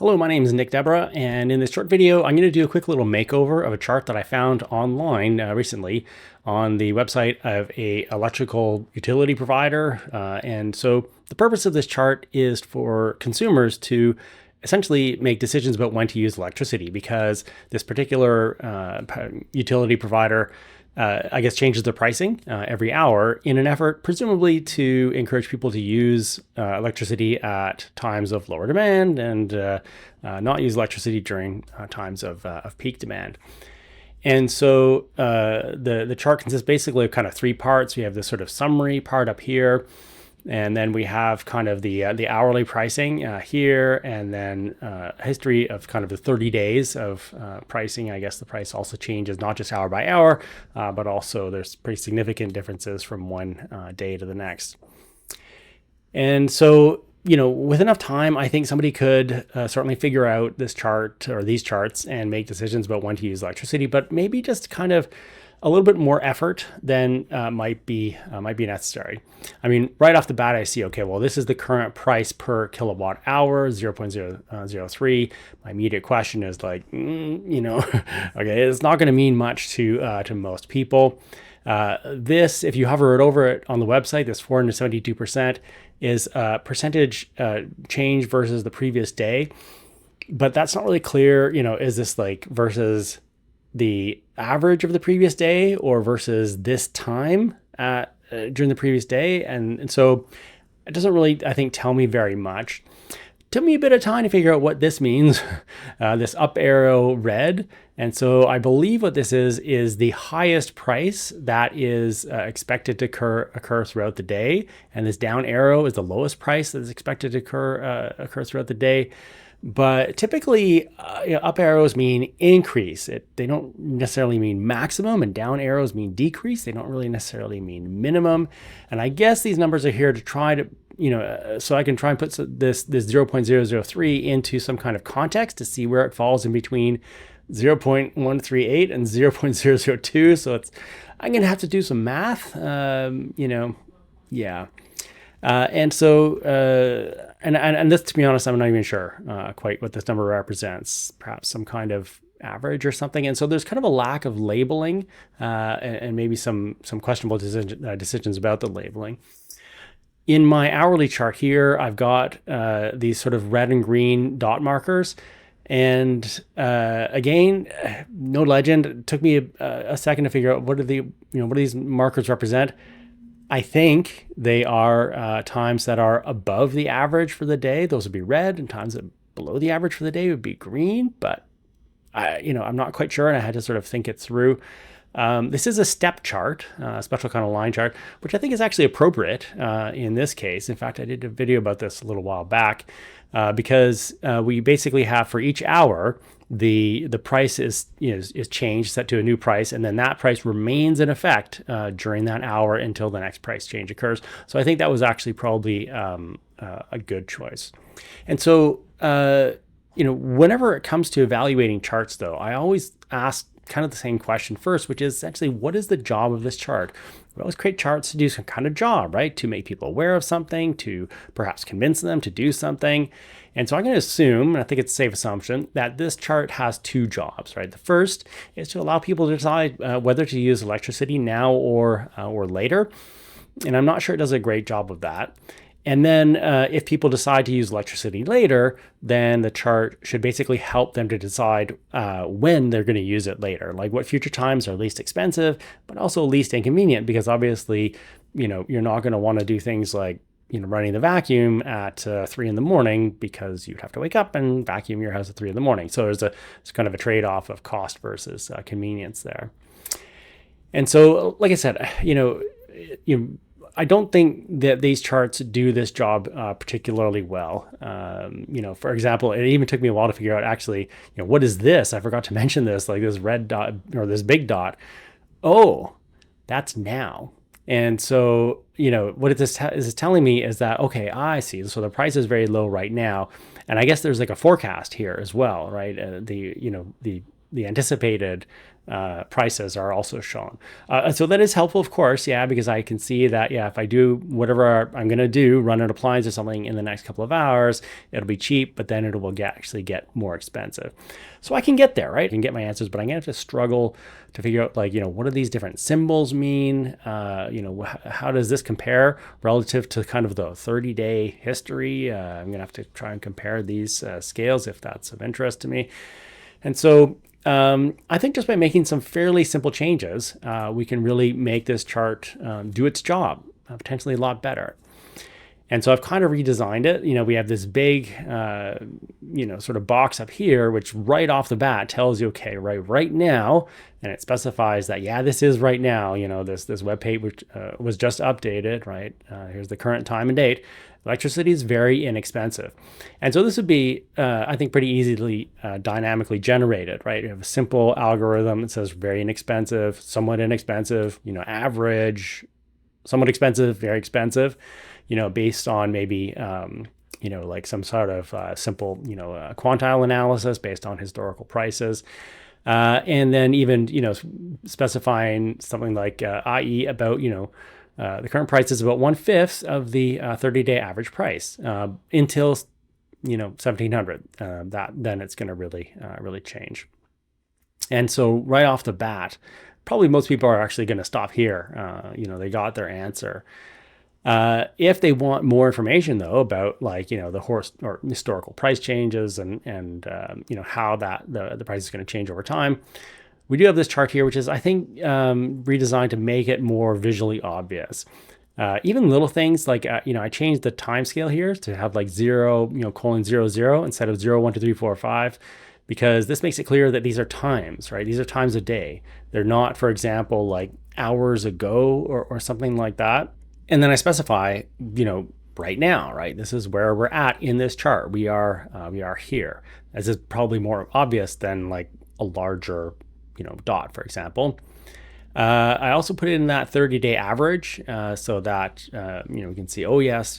Hello, my name is Nick Deborah, and in this short video, I'm going to do a quick little makeover of a chart that I found online recently on the website of a electrical utility provider. And so the purpose of this chart is for consumers to essentially make decisions about when to use electricity, because this particular utility provider I guess changes the pricing every hour in an effort, presumably to encourage people to use electricity at times of lower demand and not use electricity during times of peak demand. And so the chart consists basically of kind of three parts. We have this sort of summary part up here, and then we have kind of the hourly pricing here, and then history of kind of the 30 days of pricing. I guess the price also changes not just hour by hour, but also there's pretty significant differences from one day to the next. And so, with enough time, I think somebody could certainly figure out this chart or these charts and make decisions about when to use electricity, but maybe just kind of a little bit more effort than might be necessary. I mean, right off the bat, I see, okay, well, this is the current price per kilowatt hour, 0.003. My immediate question is like, okay, it's not going to mean much to most people. This, if you hover it over it on the website, this 472% is a percentage change versus the previous day, but that's not really clear. Is this like versus the average of the previous day or versus this time during the previous day? And so it doesn't really, I think, tell me very much. Took me a bit of time to figure out what this means, this up arrow red. And so I believe what this is the highest price that is expected to occur throughout the day. And this down arrow is the lowest price that is expected to occur throughout the day. But typically, up arrows mean increase. They don't necessarily mean maximum, and down arrows mean decrease. They don't really necessarily mean minimum. And I guess these numbers are here to try to, so I can try and put this 0.003 into some kind of context to see where it falls in between 0.138 and 0.002. So I'm going to have to do some math, yeah. And so, and this, to be honest, I'm not even sure quite what this number represents. Perhaps some kind of average or something. And so there's kind of a lack of labeling and maybe some questionable decisions about the labeling. In my hourly chart here, I've got these sort of red and green dot markers. And again, no legend. It took me a second to figure out what do these markers represent. I think they are times that are above the average for the day. Those would be red, and times that below the average for the day would be green. But I'm not quite sure, and I had to sort of think it through. This is a step chart, a special kind of line chart, which I think is actually appropriate in this case. In fact, I did a video about this a little while back because we basically have for each hour, the price is changed, set to a new price, and then that price remains in effect during that hour until the next price change occurs. So I think that was actually probably a good choice. And so whenever it comes to evaluating charts, though, I always ask kind of the same question first, which is actually, what is the job of this chart? We always create charts to do some kind of job, right? To make people aware of something, to perhaps convince them to do something. And so I'm going to assume, and I think it's a safe assumption, that this chart has two jobs, right? The first is to allow people to decide whether to use electricity now or later. And I'm not sure it does a great job of that. And then if people decide to use electricity later, then the chart should basically help them to decide when they're going to use it later, like what future times are least expensive, but also least inconvenient, because obviously, you're not going to want to do things like, running the vacuum at 3 a.m. because you'd have to wake up and vacuum your house at 3 a.m. So it's kind of a trade-off of cost versus convenience there. And so, like I said, I don't think that these charts do this job particularly well. For example, it even took me a while to figure out actually, what is this? I forgot to mention this, like this red dot or this big dot. Oh, that's now. And so, what is telling me is that, okay, I see. So the price is very low right now. And I guess there's like a forecast here as well, right? The the anticipated prices are also shown. So that is helpful, of course, yeah, because I can see that, yeah, if I do whatever I'm going to do, run an appliance or something in the next couple of hours, it'll be cheap, but then it will actually get more expensive. So I can get there, right? I can get my answers, but I'm going to have to struggle to figure out, like, what do these different symbols mean? How does this compare relative to kind of the 30-day history? I'm going to have to try and compare these scales if that's of interest to me. And so I think just by making some fairly simple changes, we can really make this chart do its job potentially a lot better. And so I've kind of redesigned it. We have this big, sort of box up here, which right off the bat tells you, okay, right now, and it specifies that, yeah, this is right now, this web page which was just updated, right? Here's the current time and date. Electricity is very inexpensive. And so this would be, I think, pretty easily dynamically generated, right? You have a simple algorithm that says very inexpensive, somewhat inexpensive, average, somewhat expensive, very expensive, based on maybe, like some sort of simple, quantile analysis based on historical prices. And then even, specifying something like, i.e. about, the current price is about 1/5 of the 30-day average price until 1700. Then it's going to really change. And so right off the bat, probably most people are actually going to stop here. They got their answer. If they want more information though about, like, the horse or historical price changes and how the price is going to change over time, we do have this chart here, which is, I think, redesigned to make it more visually obvious. Even little things like, I changed the time scale here to have like 0:00 instead of 0, 1, 2, 3, 4, 5, because this makes it clear that these are times, right? These are times a day. They're not, for example, like hours ago or something like that. And then I specify, right now, right? This is where we're at in this chart. We are here. This is probably more obvious than like a larger dot, for example. I also put in that 30-day average so that, we can see, oh yes,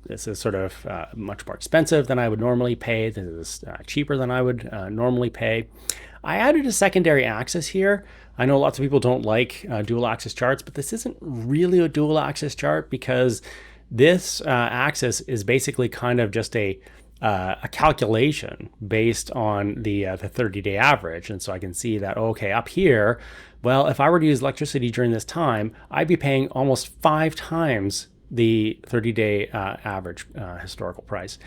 this is sort of much more expensive than I would normally pay. This is cheaper than I would normally pay. I added a secondary axis here. I know lots of people don't like dual axis charts, but this isn't really a dual axis chart because this axis is basically kind of just a calculation based on the 30-day average. And so I can see that, okay, up here, well, if I were to use electricity during this time, I'd be paying almost 5 times the 30-day average historical price.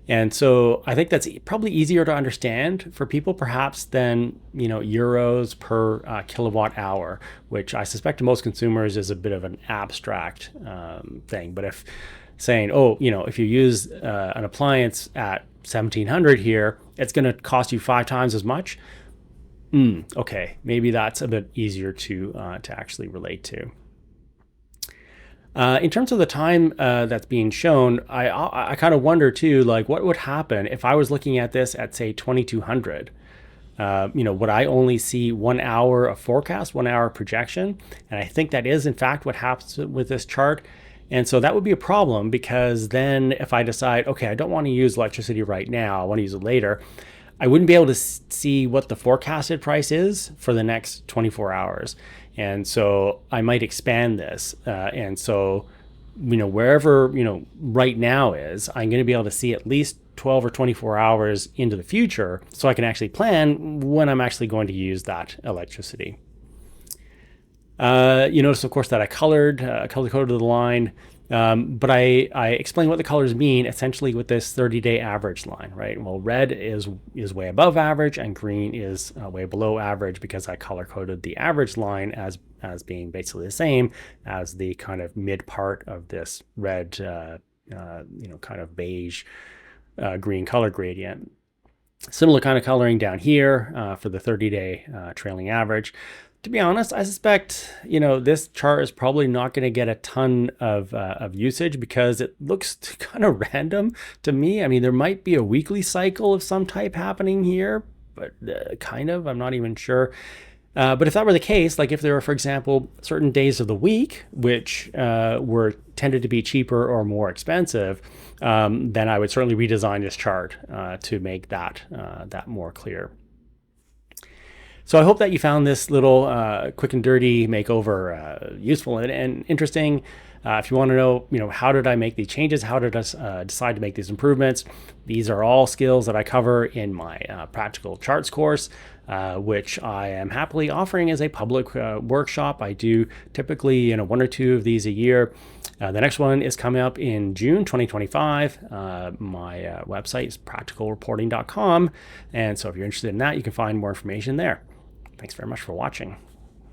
And so I think that's probably easier to understand for people perhaps than, euros per kilowatt hour, which I suspect to most consumers is a bit of an abstract thing. But if saying, if you use an appliance at 1700 here, it's going to cost you 5 times as much. Okay, maybe that's a bit easier to actually relate to. In terms of the time that's being shown, I kind of wonder too, like what would happen if I was looking at this at say 2200? Would I only see 1 hour of forecast, 1 hour projection? And I think that is in fact what happens with this chart. And so that would be a problem because then if I decide, okay, I don't want to use electricity right now, I want to use it later, I wouldn't be able to see what the forecasted price is for the next 24 hours. And so I might expand this. And so, wherever, right now is, I'm going to be able to see at least 12 or 24 hours into the future so I can actually plan when I'm actually going to use that electricity. You notice, of course, that I color-coded the line, but I explain what the colors mean essentially with this 30-day average line, right? Well, red is way above average and green is way below average because I color-coded the average line as being basically the same as the kind of mid part of this red, kind of beige green color gradient. Similar kind of coloring down here for the 30-day trailing average. To be honest, I suspect, this chart is probably not going to get a ton of usage because it looks kind of random to me. I mean, there might be a weekly cycle of some type happening here, but I'm not even sure. But if that were the case, like if there were, for example, certain days of the week which were tended to be cheaper or more expensive, then I would certainly redesign this chart to make that more clear. So I hope that you found this little quick and dirty makeover useful and interesting. If you want to know, how did I make these changes? How did I decide to make these improvements? These are all skills that I cover in my practical charts course, which I am happily offering as a public workshop. I do typically, 1 or 2 of these a year. The next one is coming up in June 2025. My website is practicalreporting.com. And so if you're interested in that, you can find more information there. Thanks very much for watching.